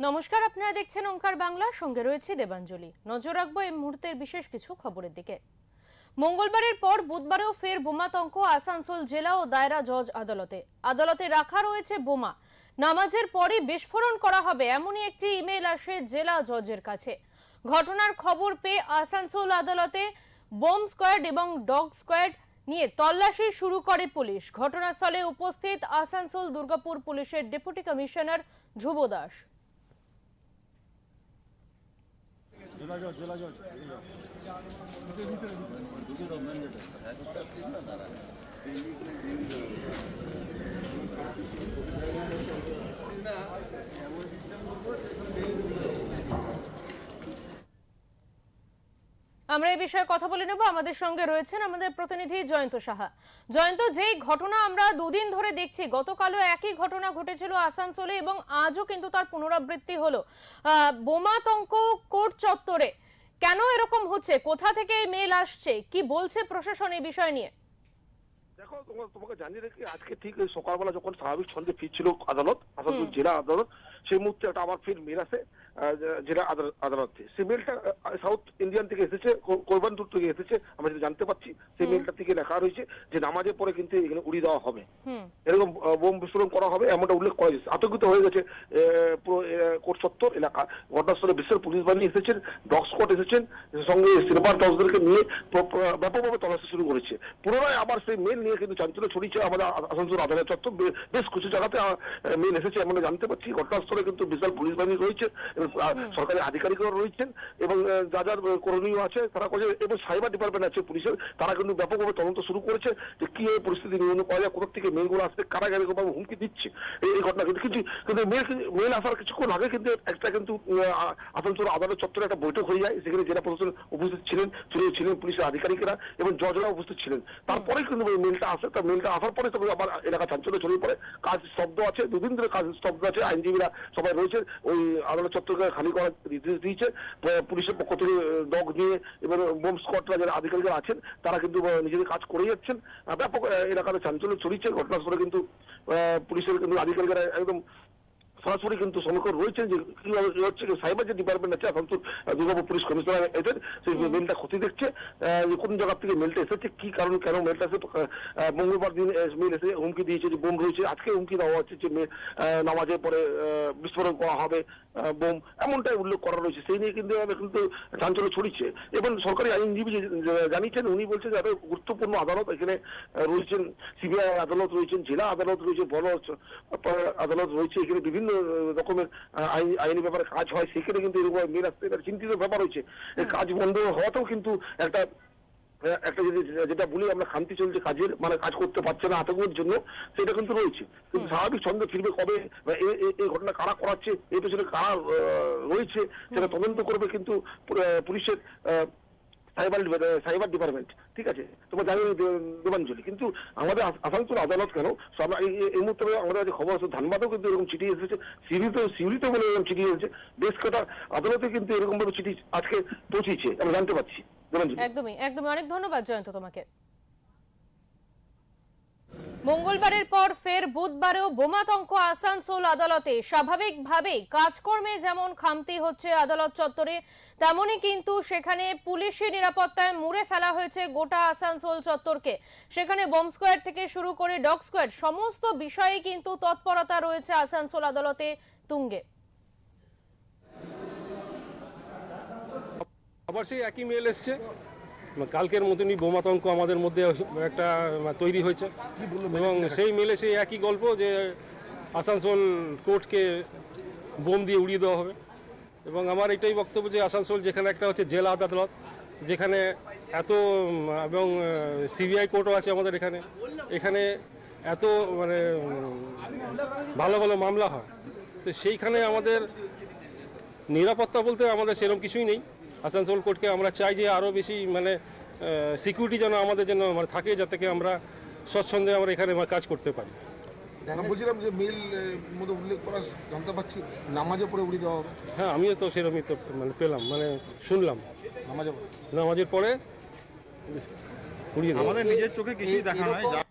নমস্কার, আপনারা দেখছেন ওঙ্কার বাংলা, সঙ্গে রয়েছে দেবাঞ্জলি। নজর রাখবো এই মুহূর্তের বিশেষ কিছু খবরের দিকে। মঙ্গলবারের পর বুধবারেও ফের বোমাতঙ্ক আসানসোল জেলা ও দায়রা জজ আদালতে রাখা রয়েছে বোমা। নামাজের পরই বিস্ফোরণ করা হবে এমনই একটি ইমেল আসে জেলা জজের কাছে। ঘটনার খবর পেয়ে আসানসোল আদালতে বোম স্কোয়াড এবং ডগ স্কোয়াড নিয়ে তল্লাশি শুরু করে পুলিশ। ঘটনাস্থলে উপস্থিত আসানসোল দুর্গাপুর পুলিশের ডেপুটি কমিশনার ধ্রুব দাস। আমরা এই বিষয়ে কথা বলে নেব। আমাদের সঙ্গে রয়েছেন আমাদের প্রতিনিধি জয়ন্ত সাহা। জয়ন্ত, যেই ঘটনা আমরা দুদিন ধরে দেখছি, গতকালও একই ঘটনা ঘটেছিল আসানসোলে এবং আজও কিন্তু তার পুনরাবৃত্তি হলো বোমাতঙ্ক কোর্ট চত্বরে। কেন এরকম হচ্ছে? কোথা থেকে এই মেল আসছে? কি বলছে প্রশাসন এই বিষয় নিয়ে? দেখো, তোমাকে জানিয়ে রাখি, আজকে ঠিক সকালবেলা যখন স্বাভাবিক ছন্দে ফিরছিল আসানসোল জেলা আদালত, সেই মুহূর্তে একটা আবার ফির মেল আসে জেলা আদালতে। সেই মেলটা সাউথ ইন্ডিয়ান থেকে এসেছে, কোরবানপুর থেকে এসেছে, আমরা যেটা জানতে পারছি। সেই মেলটা থেকে লেখা রয়েছে যে নামাজের পরে কিন্তু এখানে উড়িয়ে দেওয়া হবে, এরকম বোম বিস্ফোরণ করা হবে, এমনটা উল্লেখ করা হয়েছে। আতঙ্কিত হয়ে গেছে পুরো কোর্ট চত্বর এলাকা। ঘটনাস্থলে বিশেষ পুলিশ বাহিনী এসেছেন, ডগ স্কোয়াড এসেছেন, সঙ্গে সিলভার টর্চদেরকে নিয়ে ব্যাপকভাবে তল্লাশি শুরু করেছে। পুনরায় আবার সেই মেল নিয়ে কিন্তু চাঞ্চল্য ছড়িয়েছে আমাদের আসানসোল আদালত চত্বর। বেশ কিছু জায়গাতে মেল এসেছে আমরা জানতে পারছি। ঘটনাস্থলে কিন্তু বিশাল পুলিশ বাহিনী রয়েছে, সরকারি আধিকারিকরা রয়েছেন এবং যা যার করণীয় আছে তারা করছে, এবং সাইবার ডিপার্টমেন্ট আছে পুলিশের, তারা কিন্তু ব্যাপকভাবে তদন্ত শুরু করেছে যে কি এই পরিস্থিতি নিয়ন্ত্রণ করা যায়, কোথা থেকে মেলগুলো আসছে, কারা এরকমভাবে হুমকি দিচ্ছে এই ঘটনা। কিন্তু মেল আসার কিছুক্ষণ আগে কিন্তু আসানসোল আদালত চত্বরে একটা বৈঠক হয়ে যায়। সেখানে জেলা প্রশাসন উপস্থিত ছিলেন পুলিশের আধিকারিকরা এবং জজরা উপস্থিত ছিলেন। তারপরে কিন্তু মেলটা আসে। তার মেলটা আসার পরে তবে আবার এলাকা চাঞ্চল্য ছড়িয়ে পড়ে। কাজ স্তব্ধ আছে, দুদিন ধরে কাজ স্তব্ধ আছে। আইনজীবীরা সবাই রয়েছে, ওই আদালত চত্বরকে খালি করার নির্দেশ দিয়েছে পুলিশের পক্ষ থেকে। ডগ নিয়ে এবং বোম স্কোয়াডরা যারা আধিকারিকরা আছেন তারা কিন্তু নিজেদের কাজ করে যাচ্ছেন। ব্যাপক এলাকাতে চাঞ্চল্য ছড়িয়েছে। ঘটনাস্থলে কিন্তু পুলিশের কিন্তু আধিকারিকরা একদম সরাসরি কিন্তু সমীক্ষণ রয়েছেন যে কিভাবে হচ্ছে। সাইবার যে ডিপার্টমেন্ট আছে আসানসোল দুর্গাপুর পুলিশ কমিশনার এদের, সেই মেলটা ক্ষতি দেখছে যে কোন জায়গা থেকে মেলটা এসেছে, কি কারণ কেন মেলটা এসে। মঙ্গলবার দিন মেল এসে হুমকি দিয়েছে যে বোম রয়েছে। আজকে হুমকি দেওয়া হচ্ছে যে নামাজের পরে বিস্ফোরণ করা হবে বোম, এমনটাই উল্লেখ করা রয়েছে। সেই নিয়ে কিন্তু চাঞ্চল্য ছড়িয়েছে। এবং সরকারি আইনজীবী জানিয়েছেন, উনি বলছেন যে গুরুত্বপূর্ণ আদালত এখানে রয়েছেন, সিবিআই আদালত রয়েছেন, জেলা আদালত রয়েছে, বড় আদালত রয়েছে। এখানে বিভিন্ন রকমের আইনি ব্যাপারে কাজ হয়। সেখানে কিন্তু এরকম মেল আসতে চিন্তিত ব্যাপার রয়েছে। কাজ বন্ধ হওয়াতেও কিন্তু একটা যেটা বলি আমরা, খামতি চলছে কাজের, মানে কাজ করতে পারছে না আতঙ্কের জন্য, সেটা কিন্তু রয়েছে। কিন্তু স্বাভাবিক ছন্দে ফিরবে কবে, এই ঘটনা কারা করাচ্ছে, এই পেছনে কারা রয়েছে, সেটা তদন্ত করবে কিন্তু পুলিশের সাইবার ডিপার্টমেন্ট। ঠিক আছে, তোমার জানি দেবাঞ্জলি। কিন্তু আমাদের আসানসোল আদালত কেন, এই মুহূর্তে আমাদের কাছে খবর আছে ধানবাদেও কিন্তু এরকম চিঠি এসেছে, সিউড়িতে বলে এরকম চিঠি এসেছে। বেশ কটা আদালতে কিন্তু এরকম ভাবে চিঠি আজকে পৌঁছেছে, আমরা জানতে পারছি। একদমই অনেক ধন্যবাদ জয়ন্ত তোমাকে। মঙ্গলবারের পর ফের বুধবারেও বোমাতঙ্ক আসানসোল আদালতে। স্বাভাবিকভাবেই কাজকর্মে যেমন খামতি হচ্ছে আদালত চত্বরে, তেমনি কিন্তু সেখানে পুলিশের নিরাপত্তায় মুড়ে ফেলা হয়েছে গোটা আসানসোল চত্বরকে। সেখানে বোম স্কোয়াড থেকে শুরু করে ডগ স্কোয়াড, সমস্ত বিষয়ে কিন্তু তৎপরতা রয়েছে আসানসোল আদালতে তুঙ্গে। আবার সেই একই মেল এসছে, কালকের মতনই বোমাতঙ্ক আমাদের মধ্যে একটা তৈরি হয়েছে এবং সেই মেলে সেই একই গল্প যে আসানসোল কোর্টকে বোম দিয়ে উড়িয়ে দেওয়া হবে। এবং আমার এটাই বক্তব্য যে আসানসোল যেখানে একটা হচ্ছে জেলা আদালত, যেখানে এত, এবং সিবিআই কোর্টও আছে আমাদের এখানে এত মানে ভালো ভালো মামলা হয়, তো সেইখানে আমাদের নিরাপত্তা বলতে আমাদের সেরকম কিছুই নেই। আসানসোল কোর্টকে আমরা চাই যে আরও বেশি মানে সিকিউরিটি যেন আমাদের জন্য মানে থাকে, যাতে আমরা স্বচ্ছন্দে আমরা এখানে কাজ করতে পারি। বলছিলাম যে মেল মধ্যে উল্লেখ করা জানতে পারছি নামাজে পরে উড়িয়ে দেওয়া হবে। হ্যাঁ, আমিও তো সেরকমই তো মানে পেলাম, মানে শুনলাম নামাজের পরে উড়িয়ে দেওয়া। আমাদের নিজের চোখে কিছুই দেখা নয়।